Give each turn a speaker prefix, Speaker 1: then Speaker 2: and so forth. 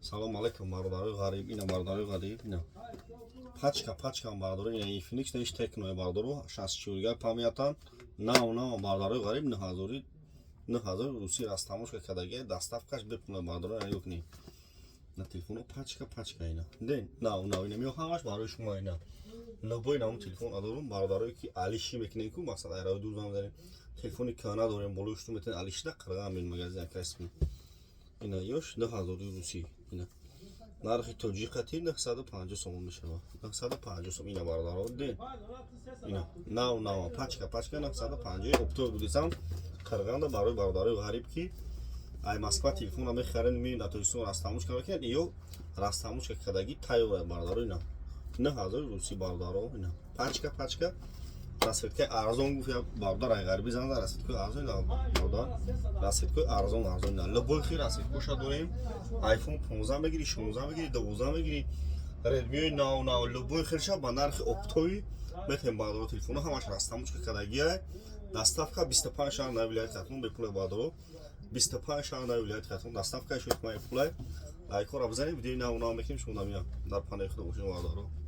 Speaker 1: Салом алейкум, бародари ғариб, ина бародари ғариб, ина. Пачка бародари, ина Infinix, неш Tecno бардару, 64 памятан, нав бародари ғариб, 9000 руси растамошка кадаги, доставкаш бепуна бардари, ина юкни. На телефону пачка, ина. Ден, нав, ина миё ҳамаш барои шумо ина. Любой навон телефон адорум, бародари ки алиши мекунем ку, мақсад айрави дузам дарем. Телефони кана дорем, болои шту метен алишда қирған мен магазин кайсми. Ина ёш 9000 руси, ина. Нархи тоҷиқати 950 сом мешава. 950 сом ина бародаро ден. Ина нав пачка 950 опто будисам қирғанда барои бародари ғариб ки ай Москва телефона мехарен ми натоисон растамушка мекунед ё растамушка кадаги тайёр бародаро ина. 9000 руси бародаро ина. Пачка расветкаи арзон гуфт я бардар ғарби занда расветкаи арзон бардар расветкаи арзон ина. Любой хел расветкоша дорем. iPhone 15 бегири, 16 бегири, 12 бегири. Redmi нав любой хелша ба нархи оптои метем бардаро телефона ҳамаш растамушка кадагия. Доставка 25 шаҳр на вилояти Қатон бепулай бардаро. 25 шаҳр на вилояти Қатон доставка шуд май пулай. Лайкора бизанед, видеои нав мекунем шумо намия дар панаи худо бошед бардаро.